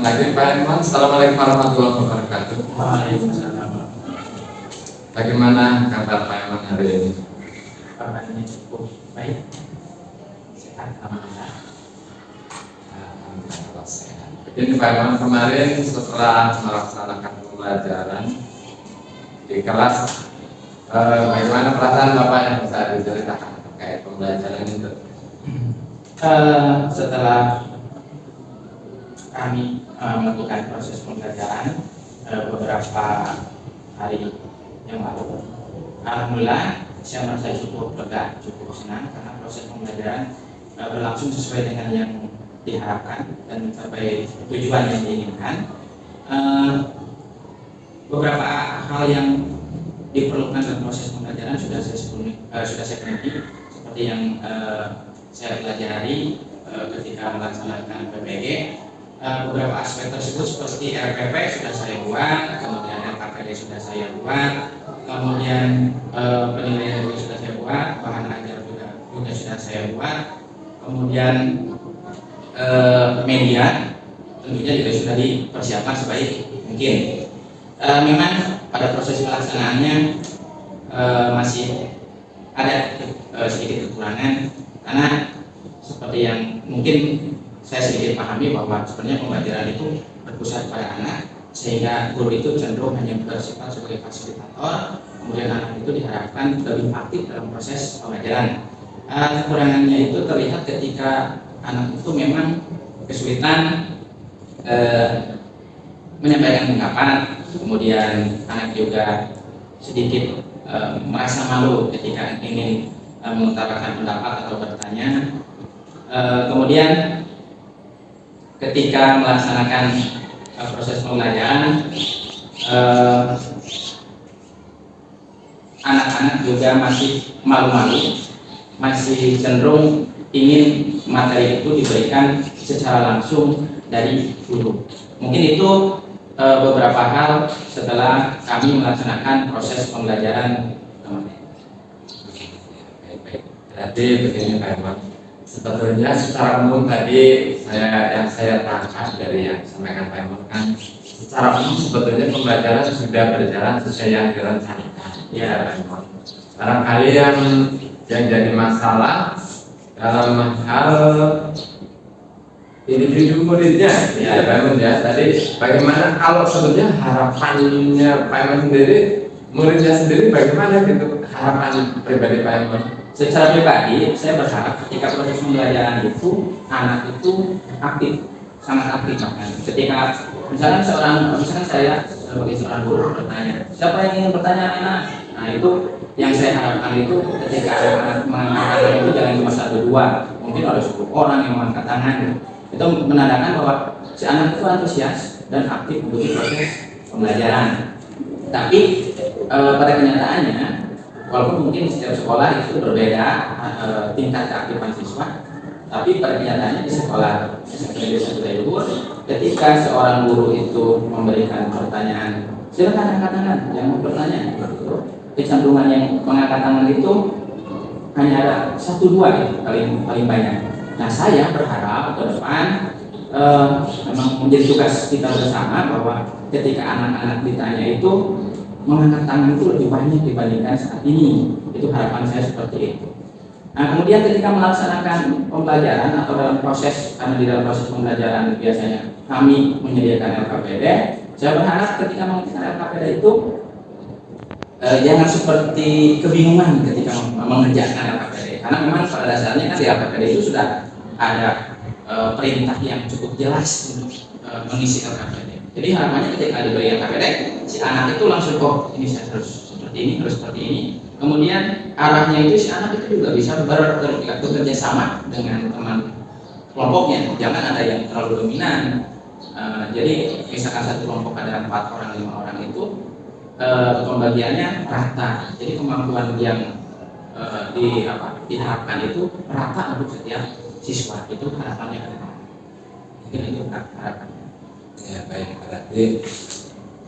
Selamat pagi Pak Iman. Assalamualaikum warahmatullahi wabarakatuh. Waalaikumsalam. Bagaimana kabar Pak Iman hari ini? Kabarnya cukup baik, sehat alhamdulillah. Alhamdulillah sehat. Begini Pak Iman, kemarin setelah melaksanakan pembelajaran di kelas, bagaimana perasaan Bapak yang bisa diceritakan terkait pembelajaran itu? Setelah kami melakukan proses pembelajaran beberapa hari yang lalu, alhamdulillah saya merasa cukup lega, cukup senang karena proses pembelajaran berlangsung sesuai dengan yang diharapkan dan mencapai tujuan yang diinginkan. Beberapa hal yang diperlukan dalam proses pembelajaran sudah saya penuhi, seperti yang saya pelajari ketika melaksanakan PPG. Beberapa aspek tersebut seperti RPP sudah saya buat, kemudian LKPD sudah saya buat, kemudian penilaian juga sudah saya buat, bahan ajar juga sudah saya buat, kemudian media tentunya juga sudah dipersiapkan sebaik mungkin. Memang pada proses pelaksanaannya masih ada sedikit kekurangan, karena seperti yang mungkin saya sedikit pahami bahwa sebenarnya pembelajaran itu berpusat pada anak, sehingga guru itu cenderung hanya bersifat sebagai fasilitator, kemudian anak itu diharapkan lebih aktif dalam proses pembelajaran. Kekurangannya itu terlihat ketika anak itu memang kesulitan menyampaikan ungkapan, kemudian anak juga sedikit merasa malu ketika ingin mengutarakan pendapat atau bertanya. Kemudian ketika melaksanakan proses pembelajaran, anak-anak juga masih malu-malu, masih cenderung ingin materi itu diberikan secara langsung dari guru. Mungkin itu beberapa hal setelah kami melaksanakan proses pembelajaran. Baik. Berarti begini Pak Iman, sebetulnya secara umum tadi yang saya tangkap dari yang disampaikan Pak Iman kan, secara umum sebetulnya pembelajaran sudah berjalan sesuai yang direncanakan. Ya Pak Iman. Barangkali yang jadi masalah dalam hal individu muridnya, ya Pak Iman ya. Tadi bagaimana kalau sebetulnya harapannya Pak Iman sendiri, muridnya sendiri bagaimana gitu harapan pribadi Pak Iman? Secara pribadi, saya berharap ketika proses pembelajaran itu anak itu aktif, sangat aktif bahkan. Ketika misalkan saya sebagai seorang guru bertanya, siapa yang ingin bertanya anak? Nah itu yang saya harapkan itu ketika anak mengangkat tangan itu jangan cuma 1-2, mungkin ada 10 orang yang mengangkat tangan. Itu menandakan bahwa si anak itu antusias dan aktif mengikuti proses pembelajaran. Tapi pada kenyataannya, walaupun mungkin setiap sekolah itu berbeda tingkat keaktifan siswa, tapi pada kenyataannya di sekolah SMP Luhur, ketika seorang guru itu memberikan pertanyaan, silakan angkat tangan yang mau bertanya, kecenderungan yang mengangkat tangan itu hanya ada 1-2 gitu, paling banyak. Nah saya berharap ke depan memang menjadi tugas kita bersama bahwa ketika anak-anak ditanya itu mengangkat tangan itu lebih banyak dibandingkan saat ini. Itu harapan saya seperti itu. Nah kemudian ketika melaksanakan pembelajaran atau dalam proses, karena di dalam proses pembelajaran biasanya kami menyediakan LKPD, saya berharap ketika mengerjakan LKPD itu jangan seperti kebingungan ketika mengerjakan LKPD, karena memang pada dasarnya kan di LKPD itu sudah ada perintah yang cukup jelas untuk mengisi LKPD. Jadi harapannya ketika diberi LKPD, si anak itu langsung ini saya harus seperti ini, harus seperti ini. Kemudian arahnya itu si anak itu juga bisa bekerja sama dengan teman kelompoknya. Jangan ada yang terlalu dominan. Jadi misalkan satu kelompok ada 4 orang, 5 orang itu pembagiannya rata. Jadi kemampuan yang diharapkan itu rata untuk setiap siswa. Itu harapannya ke depan. Mungkin itu harapannya. Ya baik, berarti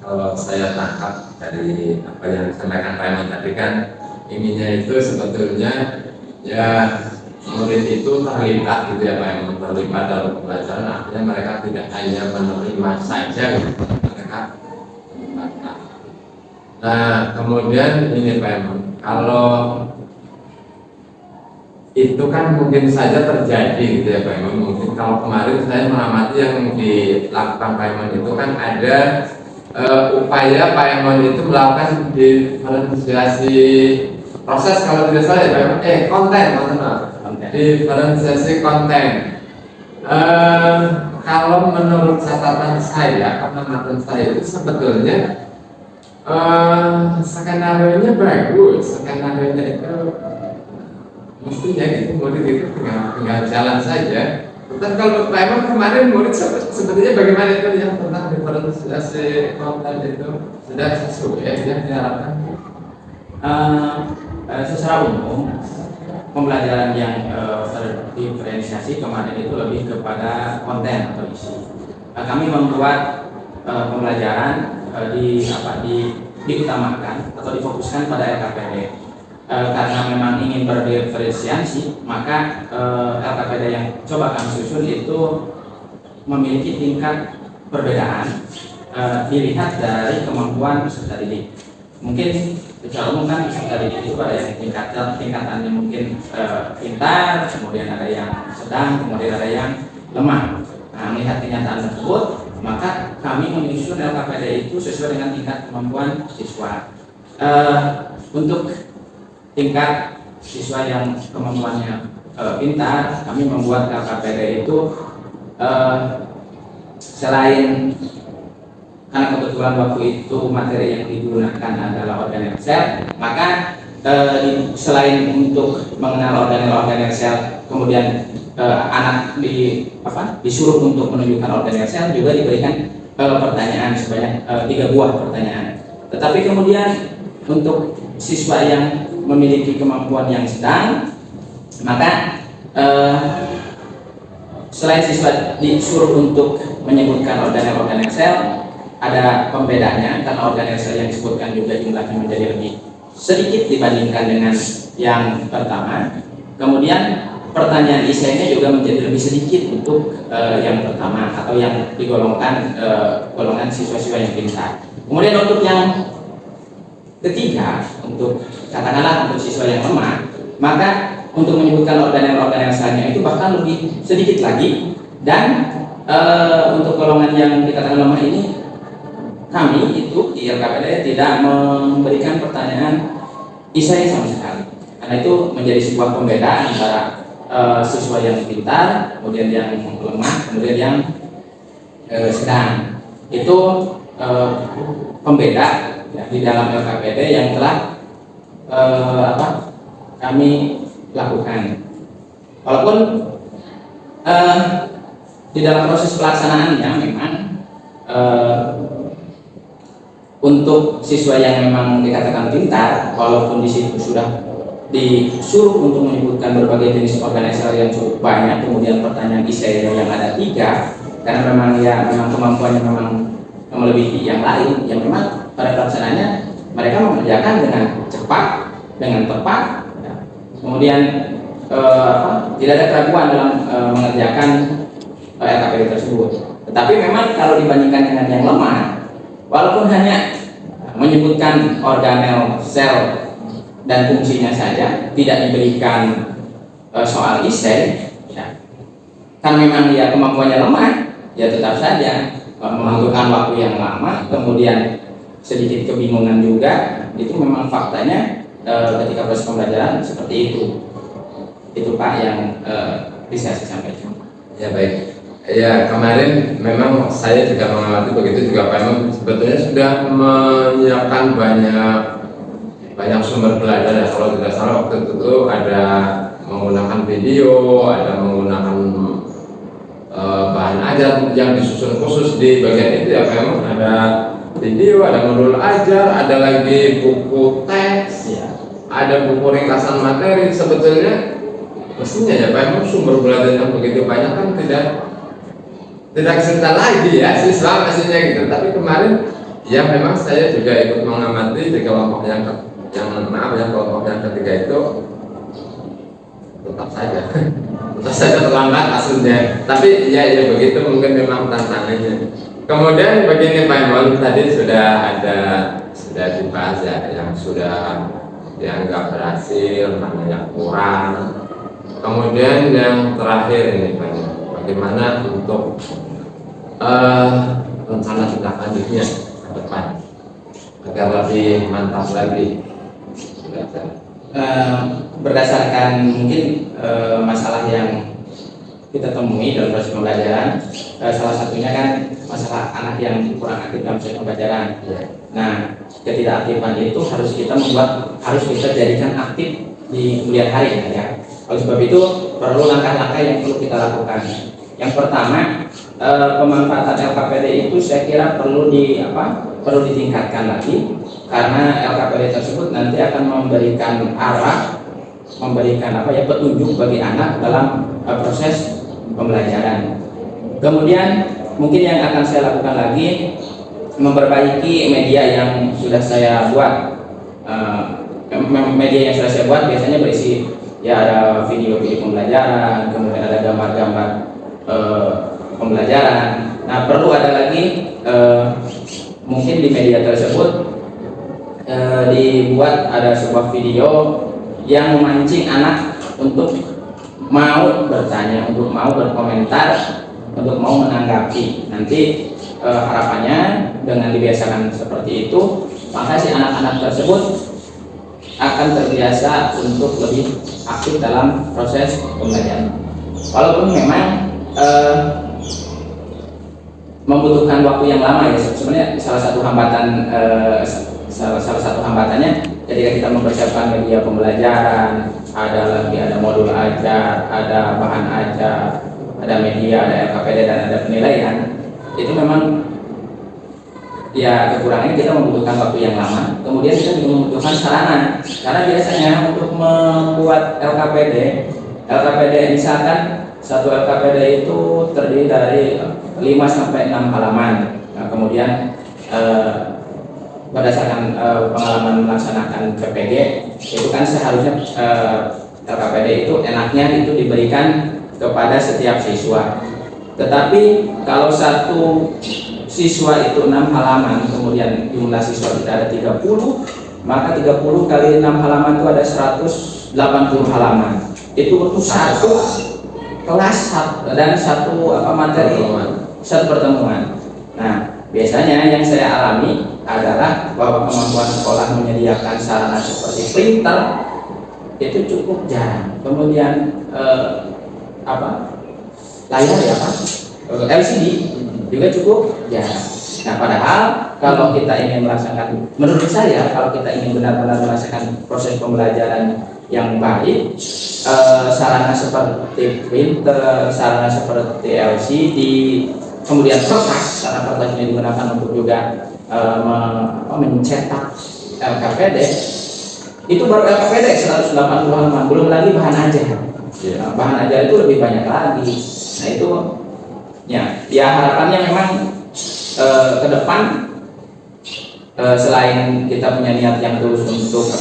kalau saya tangkap dari apa yang disampaikan Pak Iman tadi kan, inginnya itu sebetulnya ya murid itu terlibat gitu ya Pak, yang terlibat dalam pembelajaran, artinya mereka tidak hanya menerima saja gitu, mereka terlibat. Nah kemudian ini Pak Emon, kalau itu kan mungkin saja terjadi gitu ya Pak Emon. Mungkin kalau kemarin saya mengamati yang dilakukan Pak Emon itu kan ada upaya Pak Emon itu melakukan diferensiasi proses, kalau tidak salah ya Pak Emon, konten. Diferensiasi konten. Kalau menurut catatan saya, pengamatan saya itu sebetulnya skenario-nya bagus, skenario-nya itu mestinya gitu, murid itu tinggal jalan saja. Tetapi kalau Pak Emon kemarin murid sebetulnya bagaimana itu yang tentang diferensiasi konten itu sudah sesuai yang diharapkan? Secara umum pembelajaran yang terdiferensiasi kemarin itu lebih kepada konten atau isi. Kami membuat pembelajaran diutamakan atau difokuskan pada LKPD. Karena memang ingin berdiferensiasi, maka LKPD yang coba kami susun itu memiliki tingkat perbedaan dilihat dari kemampuan peserta didik. Mungkin secara umum kan peserta didik itu ada yang tingkatannya mungkin pintar, kemudian ada yang sedang, kemudian ada yang lemah. Nah, melihat kenyataan tersebut, maka kami menyusun LKPD itu sesuai dengan tingkat kemampuan siswa. Untuk tingkat siswa yang kemampuannya pintar, kami membuat LKPD itu selain karena kebetulan waktu itu materi yang digunakan adalah organel sel, maka selain untuk mengenal organel sel, kemudian anak disuruh untuk menunjukkan organel sel, juga diberikan pertanyaan sebanyak 3 buah pertanyaan. Tetapi kemudian untuk siswa yang memiliki kemampuan yang sedang, maka selain siswa disuruh untuk menyebutkan organel sel, ada pembedanya karena organel sel yang disebutkan juga jumlahnya menjadi lebih sedikit dibandingkan dengan yang pertama. Kemudian pertanyaan isinya juga menjadi lebih sedikit untuk yang pertama atau yang digolongkan golongan siswa-siswa yang pintar. Kemudian untuk yang ketiga, untuk katakanlah untuk siswa yang lemah, maka untuk menyebutkan organel selnya itu bahkan lebih sedikit lagi. Dan untuk golongan yang dikatakan lemah ini, kami itu di LKPD tidak memberikan pertanyaan isai sama sekali, karena itu menjadi sebuah pembedaan antara siswa yang pintar, kemudian yang lemah, kemudian yang sedang. Itu pembeda ya, di dalam LKPD yang telah kami lakukan. Walaupun di dalam proses pelaksanaannya memang untuk siswa yang memang dikatakan pintar, walaupun di situ sudah disuruh untuk menyebutkan berbagai jenis organisasi yang cukup banyak, kemudian pertanyaan isai yang ada 3, karena memang kemampuannya memang melebihi yang lain, yang memang pada pelaksanaannya mereka mengerjakan dengan cepat, dengan tepat, ya. Kemudian tidak ada keraguan dalam mengerjakan LKPD tersebut. Tetapi memang kalau dibandingkan dengan yang lemah, walaupun hanya menyebutkan organel sel dan fungsinya saja, tidak diberikan soal isai, ya. Kan memang dia kemampuannya lemah, ya tetap saja membutuhkan waktu yang lama, kemudian sedikit kebingungan juga. Itu memang faktanya ketika proses pembelajaran seperti itu. Itu Pak yang bisa saya sampaikan. Ya baik. Ya kemarin memang saya juga mengamati begitu juga Pak Emon sebetulnya sudah menyiapkan banyak sumber belajar ya. Kalau tidak salah waktu itu ada menggunakan video, ada menggunakan bahan ajar yang disusun khusus di bagian itu ya Pak Emon. Ada video, ada modul ajar, ada lagi buku teks, ya. Ada buku ringkasan materi. Sebetulnya mestinya ya Pak Emon sumber belajar yang begitu banyak kan tidak kesulitan lagi ya siswa maksudnya gitu. Tapi kemarin ya memang saya juga ikut mengamati di kelompok yang kelompok yang ketiga itu tetap saja tetap saja terlambat hasilnya. Tapi ya begitu, mungkin memang tantangannya. Kemudian begini Pak Imam, tadi sudah dibahas ya, yang sudah dianggap berhasil, mana yang kurang. Kemudian yang terakhir ini Pak Imam, bagaimana untuk rencana tindak lanjutnya ke depan agar lebih mantap lagi belajar. Berdasarkan mungkin masalah yang kita temui dalam proses pembelajaran, salah satunya kan masalah anak yang kurang aktif dalam proses pembelajaran. Nah, ketidakaktifan itu harus kita jadikan aktif di kemudian hari ya. Oleh sebab itu perlu langkah-langkah yang perlu kita lakukan. Yang pertama, pemanfaatan LKPD itu saya kira perlu ditingkatkan lagi, karena LKPD tersebut nanti akan memberikan petunjuk bagi anak dalam proses pembelajaran. Kemudian mungkin yang akan saya lakukan lagi, memperbaiki media yang sudah saya buat. Media yang sudah saya buat biasanya berisi ya ada video-video pembelajaran, kemudian ada gambar-gambar pembelajaran. Nah, perlu ada lagi mungkin di media tersebut dibuat ada sebuah video yang memancing anak untuk mau bertanya, untuk mau berkomentar, untuk mau menanggapi. Nanti harapannya dengan dibiasakan seperti itu, maka si anak-anak tersebut akan terbiasa untuk lebih aktif dalam proses pembelajaran. Walaupun memang membutuhkan waktu yang lama ya. Sebenarnya salah satu hambatannya ketika kita mempersiapkan media pembelajaran, ada modul ajar, ada bahan ajar, ada media, ada LKPD, dan ada penilaian. Itu memang ya kekurangannya kita membutuhkan waktu yang lama. Kemudian kita juga membutuhkan sarana, karena biasanya untuk membuat LKPD misalkan satu LKPD itu terdiri dari 5 sampai 6 halaman. Nah, kemudian berdasarkan pengalaman melaksanakan PPG itu kan seharusnya LKPD itu enaknya itu diberikan kepada setiap siswa. Tetapi kalau satu siswa itu 6 halaman, kemudian jumlah siswa kita ada 30, maka 30 kali 6 halaman itu ada 180 halaman. Itu untuk satu kelas dan satu materi, satu pertemuan. Nah, biasanya yang saya alami adalah bahwa kemampuan sekolah menyediakan sarana seperti printer itu cukup jarang. Kemudian layar LCD juga cukup jarang. Nah, padahal kalau kita ingin melaksanakan, menurut saya kalau kita ingin benar-benar melaksanakan proses pembelajaran yang baik, sarana seperti printer, sarana seperti LCD, kemudian kertas, sarana kertas ini digunakan untuk juga mencetak LKPD. Itu baru LKPD 180 halaman, belum lagi bahan ajar. Nah, bahan ajar itu lebih banyak lagi. Nah, itu ya harapannya memang ke depan selain kita punya niat yang tulus untuk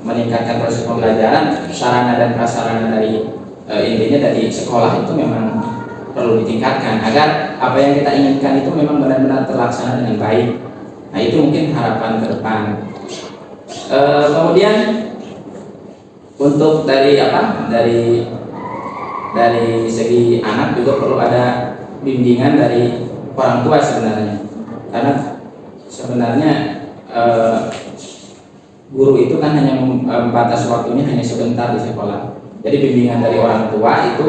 meningkatkan proses pembelajaran, sarana dan prasarana dari intinya dari sekolah itu memang perlu ditingkatkan agar apa yang kita inginkan itu memang benar-benar terlaksana dengan baik. Nah, itu mungkin harapan ke depan. Kemudian untuk dari segi anak juga perlu ada bimbingan dari orang tua sebenarnya, karena sebenarnya guru itu kan hanya membatasi waktunya hanya sebentar di sekolah. Jadi bimbingan dari orang tua itu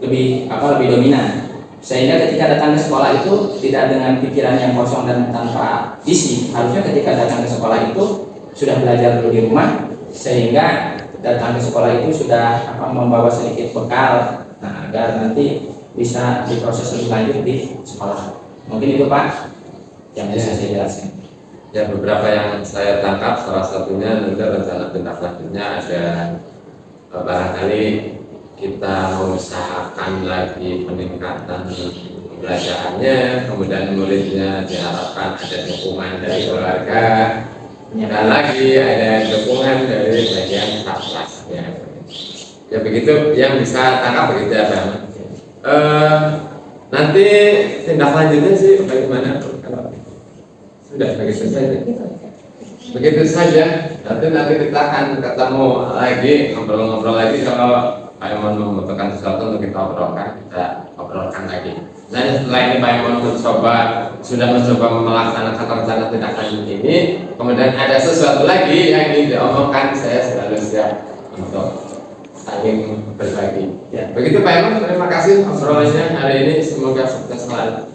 lebih dominan, sehingga ketika datang ke sekolah itu tidak dengan pikiran yang kosong dan tanpa isi. Harusnya ketika datang ke sekolah itu sudah belajar dulu di rumah, sehingga datang ke sekolah itu sudah membawa sedikit bekal, nah, agar nanti bisa diproses lebih lanjut di sekolah. Mungkin itu Pak yang bisa saya jelaskan. Ya, beberapa yang saya tangkap, salah satunya nanti rencana tindak lanjutnya ada barangkali kita mengusahakan lagi peningkatan pembelajarannya, kemudian muridnya diharapkan ada dukungan dari keluarga, Dan lagi ada dukungan dari bagian kelas ya begitu yang bisa tangkap begitu ya Pak Ahmad. Nanti tindak lanjutnya sih bagaimana kalau sudah begitu saja nanti kita akan ketemu lagi ngobrol-ngobrol lagi kalau Pak Iman membutuhkan sesuatu untuk kita obrolkan lagi. Dan setelah ini Pak Iman sudah mencoba melaksanakan rencana tindak lanjut ini, kemudian ada sesuatu lagi yang ingin diomongkan, saya selalu siap untuk saling berbagi. Ya. Begitu Pak Iman, terima kasih obrolannya hari ini, semoga sukses selalu.